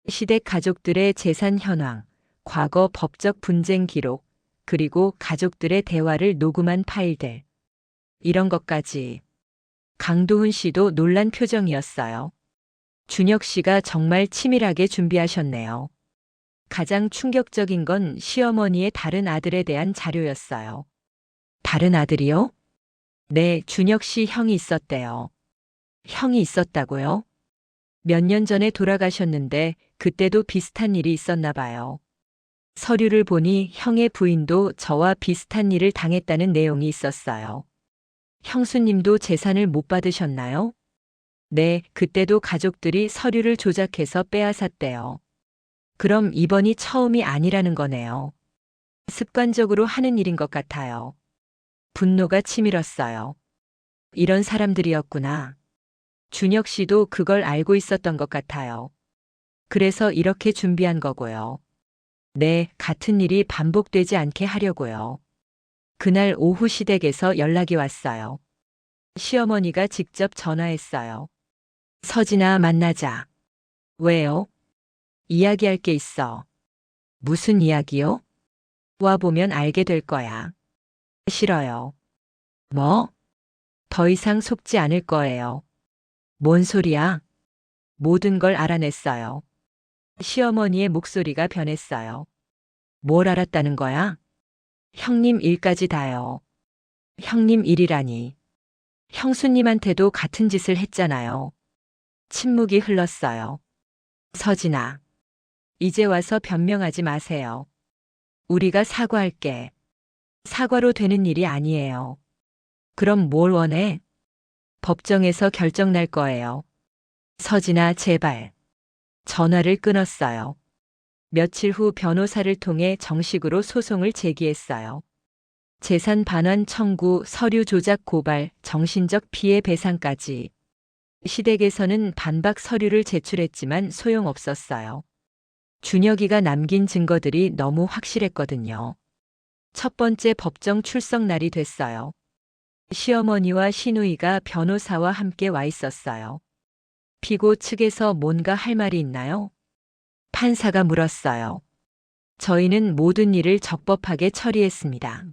시댁 가족들의 재산 현황, 과거 법적 분쟁 기록, 그리고 가족들의 대화를 녹음한 파일들. 이런 것까지. 강도훈 씨도 놀란 표정이었어요. 준혁 씨가 정말 치밀하게 준비하셨네요. 가장 충격적인 건 시어머니의 다른 아들에 대한 자료였어요. 다른 아들이요? 네, 준혁 씨 형이 있었대요. 형이 있었다고요? 몇 년 전에 돌아가셨는데 그때도 비슷한 일이 있었나 봐요. 서류를 보니 형의 부인도 저와 비슷한 일을 당했다는 내용이 있었어요. 형수님도 재산을 못 받으셨나요? 네, 그때도 가족들이 서류를 조작해서 빼앗았대요. 그럼 이번이 처음이 아니라는 거네요. 습관적으로 하는 일인 것 같아요. 분노가 치밀었어요. 이런 사람들이었구나. 준혁 씨도 그걸 알고 있었던 것 같아요. 그래서 이렇게 준비한 거고요. 네, 같은 일이 반복되지 않게 하려고요. 그날 오후 시댁에서 연락이 왔어요. 시어머니가 직접 전화했어요. 서진아, 만나자. 왜요? 이야기할 게 있어. 무슨 이야기요? 와보면 알게 될 거야. 싫어요. 뭐? 더 이상 속지 않을 거예요. 뭔 소리야? 모든 걸 알아냈어요. 시어머니의 목소리가 변했어요. 뭘 알았다는 거야? 형님 일까지 다요. 형님 일이라니. 형수님한테도 같은 짓을 했잖아요. 침묵이 흘렀어요. 서진아, 이제 와서 변명하지 마세요. 우리가 사과할게. 사과로 되는 일이 아니에요. 그럼 뭘 원해? 법정에서 결정 날 거예요. 서진아, 제발. 전화를 끊었어요. 며칠 후 변호사를 통해 정식으로 소송을 제기했어요. 재산 반환 청구, 서류 조작 고발, 정신적 피해 배상까지. 시댁에서는 반박 서류를 제출했지만 소용없었어요. 준혁이가 남긴 증거들이 너무 확실했거든요. 첫 번째 법정 출석 날이 됐어요. 시어머니와 시누이가 변호사와 함께 와 있었어요. 피고 측에서 뭔가 할 말이 있나요? 판사가 물었어요. 저희는 모든 일을 적법하게 처리했습니다.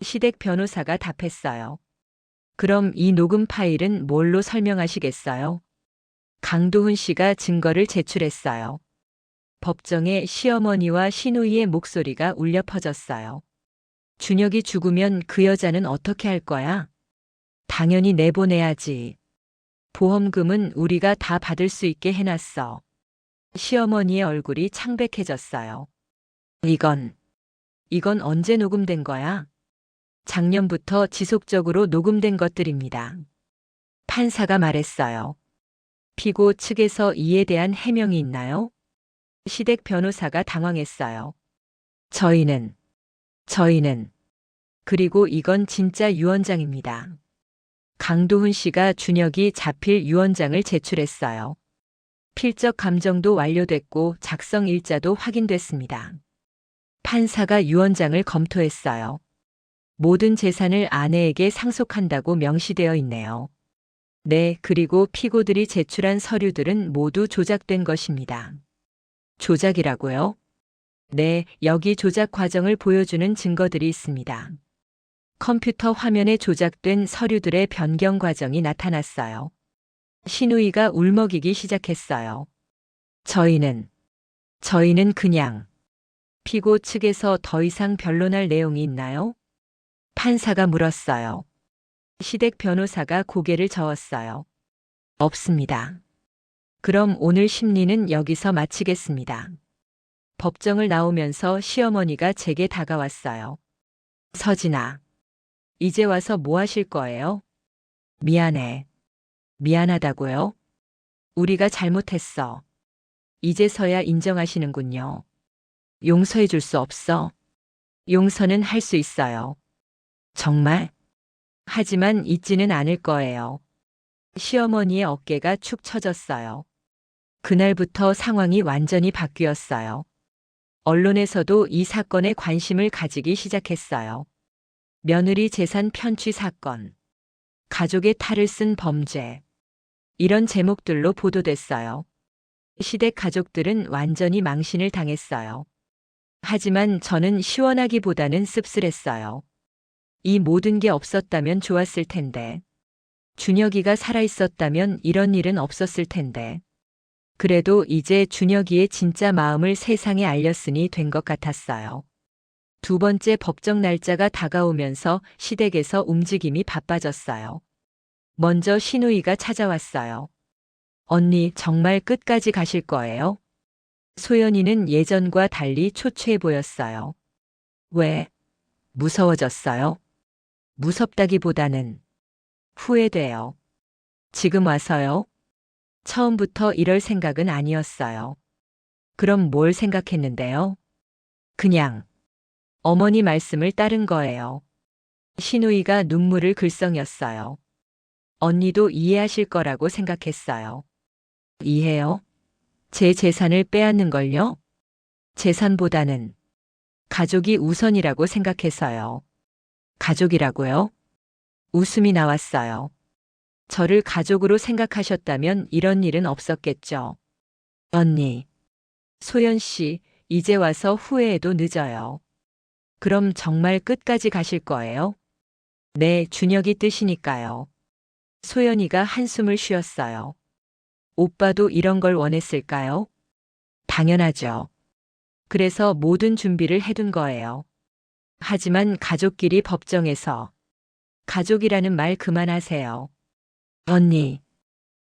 시댁 변호사가 답했어요. 그럼 이 녹음 파일은 뭘로 설명하시겠어요? 강도훈 씨가 증거를 제출했어요. 법정에 시어머니와 시누이의 목소리가 울려 퍼졌어요. 준혁이 죽으면 그 여자는 어떻게 할 거야? 당연히 내보내야지. 보험금은 우리가 다 받을 수 있게 해놨어. 시어머니의 얼굴이 창백해졌어요. 이건 언제 녹음된 거야? 작년부터 지속적으로 녹음된 것들입니다. 판사가 말했어요. 피고 측에서 이에 대한 해명이 있나요? 시댁 변호사가 당황했어요. 저희는. 그리고 이건 진짜 유언장입니다. 강도훈 씨가 준혁이 잡힐 유언장을 제출했어요. 필적 감정도 완료됐고 작성 일자도 확인됐습니다. 판사가 유언장을 검토했어요. 모든 재산을 아내에게 상속한다고 명시되어 있네요. 네, 그리고 피고들이 제출한 서류들은 모두 조작된 것입니다. 조작이라고요? 네, 여기 조작 과정을 보여주는 증거들이 있습니다. 컴퓨터 화면에 조작된 서류들의 변경 과정이 나타났어요. 신우이가 울먹이기 시작했어요. 저희는 그냥 피고 측에서 더 이상 변론할 내용이 있나요? 판사가 물었어요. 시댁 변호사가 고개를 저었어요. 없습니다. 그럼 오늘 심리는 여기서 마치겠습니다. 법정을 나오면서 시어머니가 제게 다가왔어요. 서진아, 이제 와서 뭐 하실 거예요? 미안해. 미안하다고요? 우리가 잘못했어. 이제서야 인정하시는군요. 용서해 줄 수 없어. 용서는 할 수 있어요. 정말? 하지만 잊지는 않을 거예요. 시어머니의 어깨가 축 처졌어요. 그날부터 상황이 완전히 바뀌었어요. 언론에서도 이 사건에 관심을 가지기 시작했어요. 며느리 재산 편취 사건, 가족의 탈을 쓴 범죄, 이런 제목들로 보도됐어요. 시댁 가족들은 완전히 망신을 당했어요. 하지만 저는 시원하기보다는 씁쓸했어요. 이 모든 게 없었다면 좋았을 텐데. 준혁이가 살아있었다면 이런 일은 없었을 텐데. 그래도 이제 준혁이의 진짜 마음을 세상에 알렸으니 된 것 같았어요. 두 번째 법정 날짜가 다가오면서 시댁에서 움직임이 바빠졌어요. 먼저 신우이가 찾아왔어요. 언니, 정말 끝까지 가실 거예요? 소연이는 예전과 달리 초췌해 보였어요. 왜? 무서워졌어요? 무섭다기보다는 후회돼요. 지금 와서요? 처음부터 이럴 생각은 아니었어요. 그럼 뭘 생각했는데요? 그냥 어머니 말씀을 따른 거예요. 신우이가 눈물을 글썽였어요. 언니도 이해하실 거라고 생각했어요. 이해요? 제 재산을 빼앗는 걸요? 재산보다는 가족이 우선이라고 생각해서요. 가족이라고요? 웃음이 나왔어요. 저를 가족으로 생각하셨다면 이런 일은 없었겠죠. 언니, 소연 씨, 이제 와서 후회해도 늦어요. 그럼 정말 끝까지 가실 거예요? 네, 준혁이 뜻이니까요. 소연이가 한숨을 쉬었어요. 오빠도 이런 걸 원했을까요? 당연하죠. 그래서 모든 준비를 해둔 거예요. 하지만 가족끼리 법정에서 가족이라는 말 그만하세요. 언니,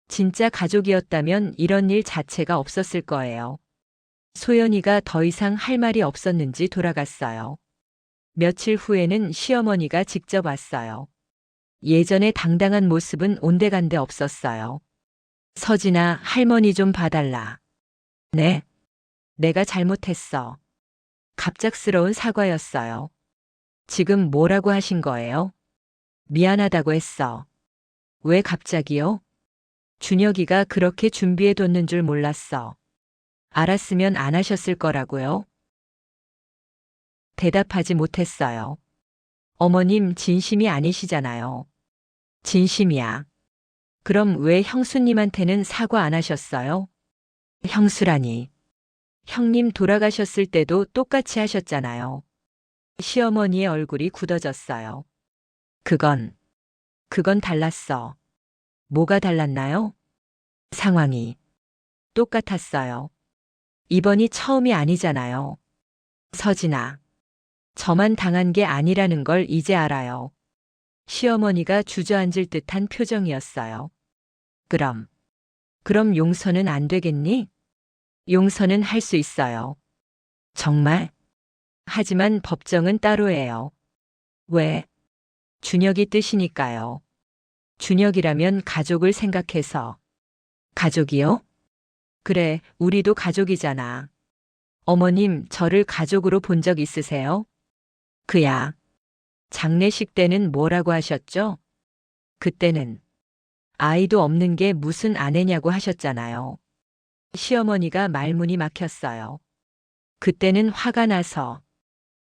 진짜 가족이었다면 이런 일 자체가 없었을 거예요. 소연이가 더 이상 할 말이 없었는지 돌아갔어요. 며칠 후에는 시어머니가 직접 왔어요. 예전의 당당한 모습은 온데간데 없었어요. 서진아, 할머니 좀 봐달라. 네, 내가 잘못했어. 갑작스러운 사과였어요. 지금 뭐라고 하신 거예요? 미안하다고 했어. 왜 갑자기요? 준혁이가 그렇게 준비해뒀는 줄 몰랐어. 알았으면 안 하셨을 거라고요? 대답하지 못했어요. 어머님, 진심이 아니시잖아요. 진심이야. 그럼 왜 형수님한테는 사과 안 하셨어요? 형수라니. 형님 돌아가셨을 때도 똑같이 하셨잖아요. 시어머니의 얼굴이 굳어졌어요. 그건 달랐어. 뭐가 달랐나요? 상황이 똑같았어요. 이번이 처음이 아니잖아요. 서진아, 저만 당한 게 아니라는 걸 이제 알아요. 시어머니가 주저앉을 듯한 표정이었어요. 그럼 용서는 안 되겠니? 용서는 할 수 있어요. 정말? 하지만 법정은 따로예요. 왜? 준혁이 뜻이니까요. 준혁이라면 가족을 생각해서. 가족이요? 그래, 우리도 가족이잖아. 어머님, 저를 가족으로 본 적 있으세요? 그야. 장례식 때는 뭐라고 하셨죠? 그때는 아이도 없는 게 무슨 아내냐고 하셨잖아요. 시어머니가 말문이 막혔어요. 그때는 화가 나서.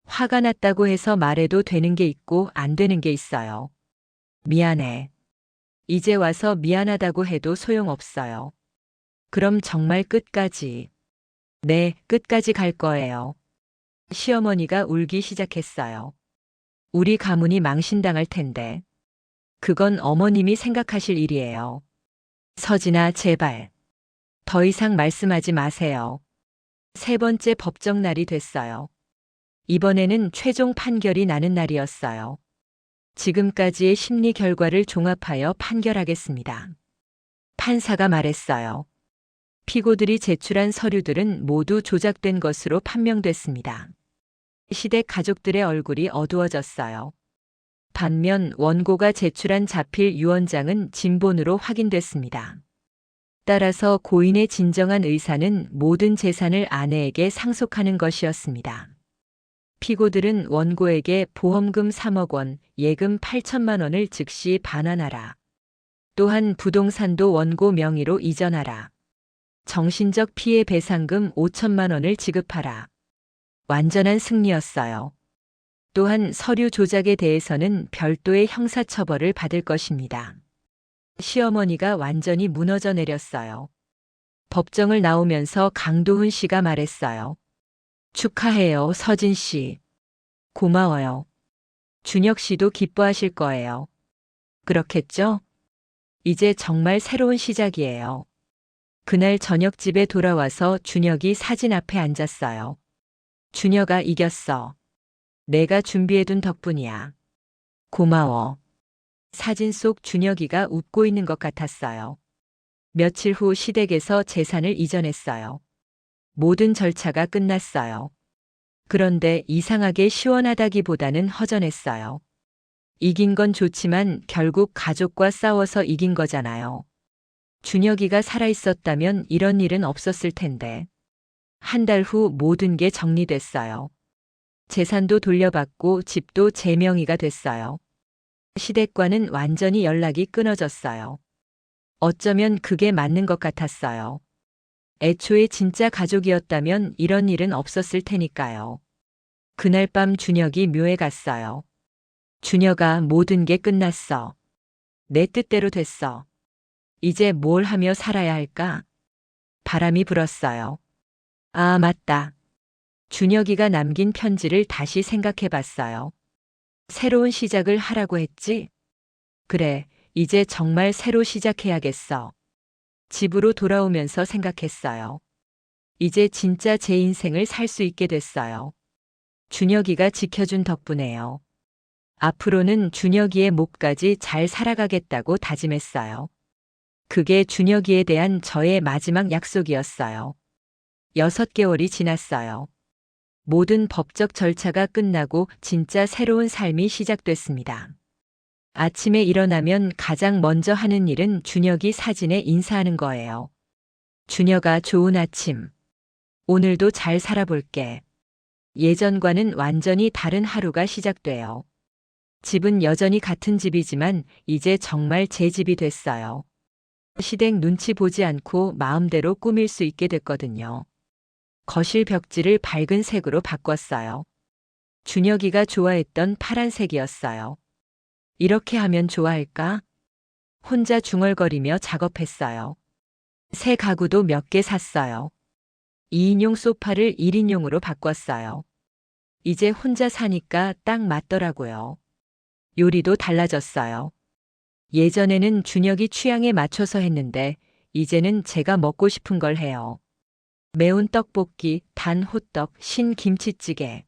화가 났다고 해서 말해도 되는 게 있고 안 되는 게 있어요. 미안해. 이제 와서 미안하다고 해도 소용없어요. 그럼 정말 끝까지. 네, 끝까지 갈 거예요. 시어머니가 울기 시작했어요. 우리 가문이 망신당할 텐데. 그건 어머님이 생각하실 일이에요. 서진아, 제발. 더 이상 말씀하지 마세요. 세 번째 법정 날이 됐어요. 이번에는 최종 판결이 나는 날이었어요. 지금까지의 심리 결과를 종합하여 판결하겠습니다. 판사가 말했어요. 피고들이 제출한 서류들은 모두 조작된 것으로 판명됐습니다. 시댁 가족들의 얼굴이 어두워졌어요. 반면 원고가 제출한 자필 유언장은 진본으로 확인됐습니다. 따라서 고인의 진정한 의사는 모든 재산을 아내에게 상속하는 것이었습니다. 피고들은 원고에게 보험금 3억 원, 예금 8천만 원을 즉시 반환하라. 또한 부동산도 원고 명의로 이전하라. 정신적 피해 배상금 5천만 원을 지급하라. 완전한 승리였어요. 또한 서류 조작에 대해서는 별도의 형사처벌을 받을 것입니다. 시어머니가 완전히 무너져 내렸어요. 법정을 나오면서 강도훈 씨가 말했어요. 축하해요, 서진 씨. 고마워요. 준혁 씨도 기뻐하실 거예요. 그렇겠죠? 이제 정말 새로운 시작이에요. 그날 저녁 집에 돌아와서 준혁이 사진 앞에 앉았어요. 준혁아, 이겼어. 내가 준비해둔 덕분이야. 고마워. 사진 속 준혁이가 웃고 있는 것 같았어요. 며칠 후 시댁에서 재산을 이전했어요. 모든 절차가 끝났어요. 그런데 이상하게 시원하다기보다는 허전했어요. 이긴 건 좋지만 결국 가족과 싸워서 이긴 거잖아요. 준혁이가 살아있었다면 이런 일은 없었을 텐데. 한 달 후 모든 게 정리됐어요. 재산도 돌려받고 집도 제 명의가 됐어요. 시댁과는 완전히 연락이 끊어졌어요. 어쩌면 그게 맞는 것 같았어요. 애초에 진짜 가족이었다면 이런 일은 없었을 테니까요. 그날 밤 준혁이 묘에 갔어요. 준혁아, 모든 게 끝났어. 내 뜻대로 됐어. 이제 뭘 하며 살아야 할까? 바람이 불었어요. 아, 맞다. 준혁이가 남긴 편지를 다시 생각해 봤어요. 새로운 시작을 하라고 했지? 그래, 이제 정말 새로 시작해야겠어. 집으로 돌아오면서 생각했어요. 이제 진짜 제 인생을 살 수 있게 됐어요. 준혁이가 지켜준 덕분에요. 앞으로는 준혁이의 목까지 잘 살아가겠다고 다짐했어요. 그게 준혁이에 대한 저의 마지막 약속이었어요. 6개월이 지났어요. 모든 법적 절차가 끝나고 진짜 새로운 삶이 시작됐습니다. 아침에 일어나면 가장 먼저 하는 일은 준혁이 사진에 인사하는 거예요. 준혁아, 좋은 아침. 오늘도 잘 살아볼게. 예전과는 완전히 다른 하루가 시작돼요. 집은 여전히 같은 집이지만 이제 정말 제 집이 됐어요. 시댁 눈치 보지 않고 마음대로 꾸밀 수 있게 됐거든요. 거실 벽지를 밝은 색으로 바꿨어요. 준혁이가 좋아했던 파란색이었어요. 이렇게 하면 좋아할까? 혼자 중얼거리며 작업했어요. 새 가구도 몇 개 샀어요. 2인용 소파를 1인용으로 바꿨어요. 이제 혼자 사니까 딱 맞더라고요. 요리도 달라졌어요. 예전에는 준혁이 취향에 맞춰서 했는데 이제는 제가 먹고 싶은 걸 해요. 매운 떡볶이, 단 호떡, 신 김치찌개.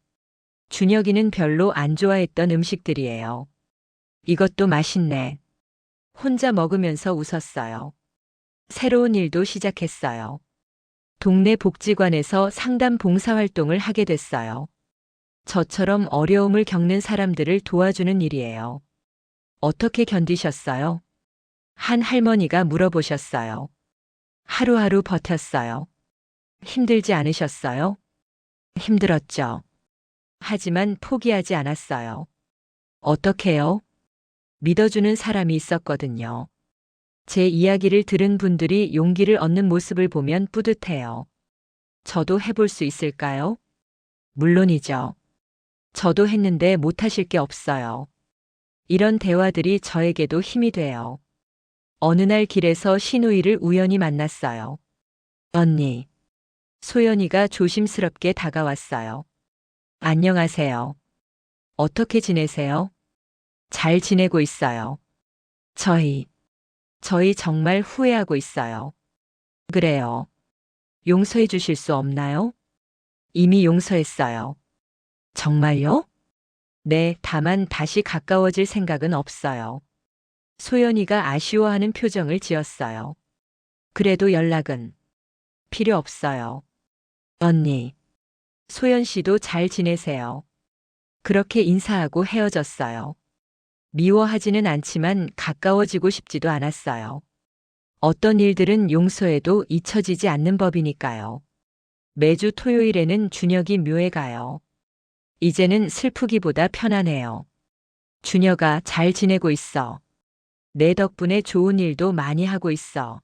준혁이는 별로 안 좋아했던 음식들이에요. 이것도 맛있네. 혼자 먹으면서 웃었어요. 새로운 일도 시작했어요. 동네 복지관에서 상담 봉사활동을 하게 됐어요. 저처럼 어려움을 겪는 사람들을 도와주는 일이에요. 어떻게 견디셨어요? 한 할머니가 물어보셨어요. 하루하루 버텼어요. 힘들지 않으셨어요? 힘들었죠. 하지만 포기하지 않았어요. 어떻게요? 믿어주는 사람이 있었거든요. 제 이야기를 들은 분들이 용기를 얻는 모습을 보면 뿌듯해요. 저도 해볼 수 있을까요? 물론이죠. 저도 했는데 못하실 게 없어요. 이런 대화들이 저에게도 힘이 돼요. 어느 날 길에서 신우이를 우연히 만났어요. 언니. 소연이가 조심스럽게 다가왔어요. 안녕하세요. 어떻게 지내세요? 잘 지내고 있어요. 저희 정말 후회하고 있어요. 그래요. 용서해 주실 수 없나요? 이미 용서했어요. 정말요? 네, 다만 다시 가까워질 생각은 없어요. 소연이가 아쉬워하는 표정을 지었어요. 그래도 연락은 필요 없어요. 언니, 소연 씨도 잘 지내세요. 그렇게 인사하고 헤어졌어요. 미워하지는 않지만 가까워지고 싶지도 않았어요. 어떤 일들은 용서해도 잊혀지지 않는 법이니까요. 매주 토요일에는 준혁이 묘에 가요. 이제는 슬프기보다 편안해요. 준혁아, 잘 지내고 있어. 내 덕분에 좋은 일도 많이 하고 있어.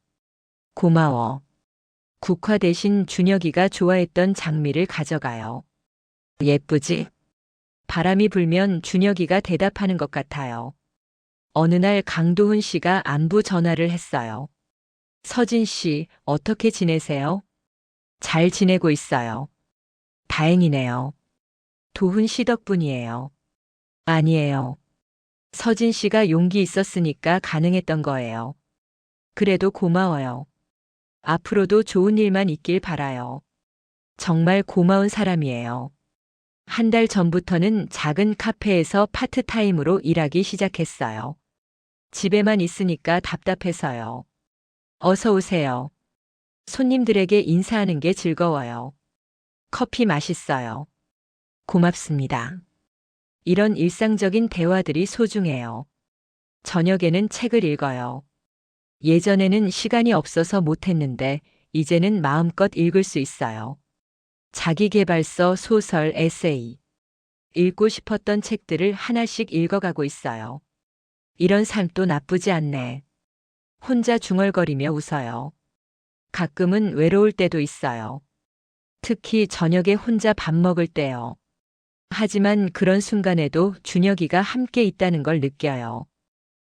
고마워. 국화 대신 준혁이가 좋아했던 장미를 가져가요. 예쁘지? 바람이 불면 준혁이가 대답하는 것 같아요. 어느 날 강도훈 씨가 안부 전화를 했어요. 서진 씨, 어떻게 지내세요? 잘 지내고 있어요. 다행이네요. 도훈 씨 덕분이에요. 아니에요. 서진 씨가 용기 있었으니까 가능했던 거예요. 그래도 고마워요. 앞으로도 좋은 일만 있길 바라요. 정말 고마운 사람이에요. 한 달 전부터는 작은 카페에서 파트타임으로 일하기 시작했어요. 집에만 있으니까 답답해서요. 어서 오세요. 손님들에게 인사하는 게 즐거워요. 커피 맛있어요. 고맙습니다. 이런 일상적인 대화들이 소중해요. 저녁에는 책을 읽어요. 예전에는 시간이 없어서 못했는데 이제는 마음껏 읽을 수 있어요. 자기계발서, 소설, 에세이. 읽고 싶었던 책들을 하나씩 읽어가고 있어요. 이런 삶도 나쁘지 않네. 혼자 중얼거리며 웃어요. 가끔은 외로울 때도 있어요. 특히 저녁에 혼자 밥 먹을 때요. 하지만 그런 순간에도 준혁이가 함께 있다는 걸 느껴요.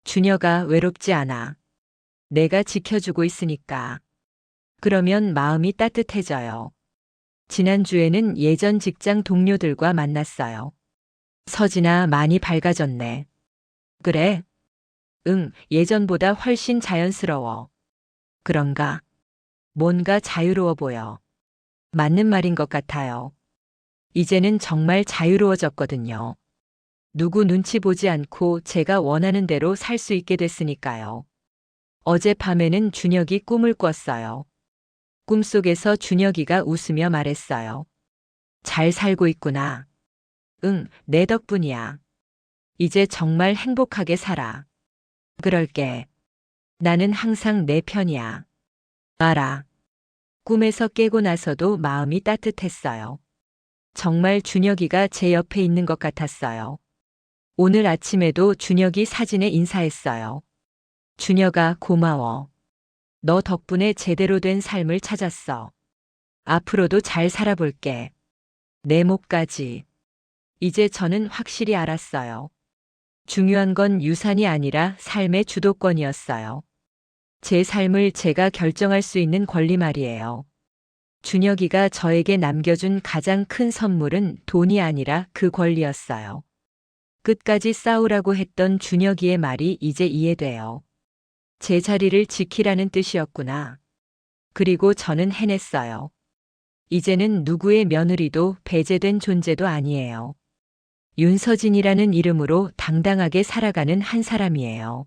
준혁아, 외롭지 않아. 내가 지켜주고 있으니까. 그러면 마음이 따뜻해져요. 지난주에는 예전 직장 동료들과 만났어요. 서진아, 많이 밝아졌네. 그래? 응, 예전보다 훨씬 자연스러워. 그런가? 뭔가 자유로워 보여. 맞는 말인 것 같아요. 이제는 정말 자유로워졌거든요. 누구 눈치 보지 않고 제가 원하는 대로 살 수 있게 됐으니까요. 어젯밤에는 준혁이 꿈을 꿨어요. 꿈속에서 준혁이가 웃으며 말했어요. 잘 살고 있구나. 응, 내 덕분이야. 이제 정말 행복하게 살아. 그럴게. 나는 항상 내 편이야. 알아. 꿈에서 깨고 나서도 마음이 따뜻했어요. 정말 준혁이가 제 옆에 있는 것 같았어요. 오늘 아침에도 준혁이 사진에 인사했어요. 준혁아, 고마워. 너 덕분에 제대로 된 삶을 찾았어. 앞으로도 잘 살아볼게. 내 몫까지. 이제 저는 확실히 알았어요. 중요한 건 유산이 아니라 삶의 주도권이었어요. 제 삶을 제가 결정할 수 있는 권리 말이에요. 준혁이가 저에게 남겨준 가장 큰 선물은 돈이 아니라 그 권리였어요. 끝까지 싸우라고 했던 준혁이의 말이 이제 이해돼요. 제 자리를 지키라는 뜻이었구나. 그리고 저는 해냈어요. 이제는 누구의 며느리도 배제된 존재도 아니에요. 윤서진이라는 이름으로 당당하게 살아가는 한 사람이에요.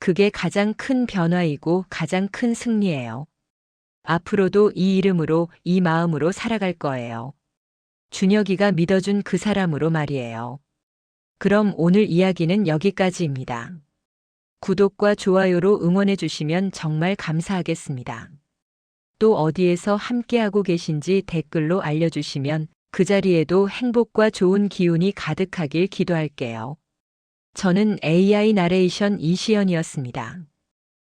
그게 가장 큰 변화이고 가장 큰 승리예요. 앞으로도 이 이름으로, 이 마음으로 살아갈 거예요. 준혁이가 믿어준 그 사람으로 말이에요. 그럼 오늘 이야기는 여기까지입니다. 구독과 좋아요로 응원해 주시면 정말 감사하겠습니다. 또 어디에서 함께하고 계신지 댓글로 알려주시면 그 자리에도 행복과 좋은 기운이 가득하길 기도할게요. 저는 AI 나레이션 이시연이었습니다.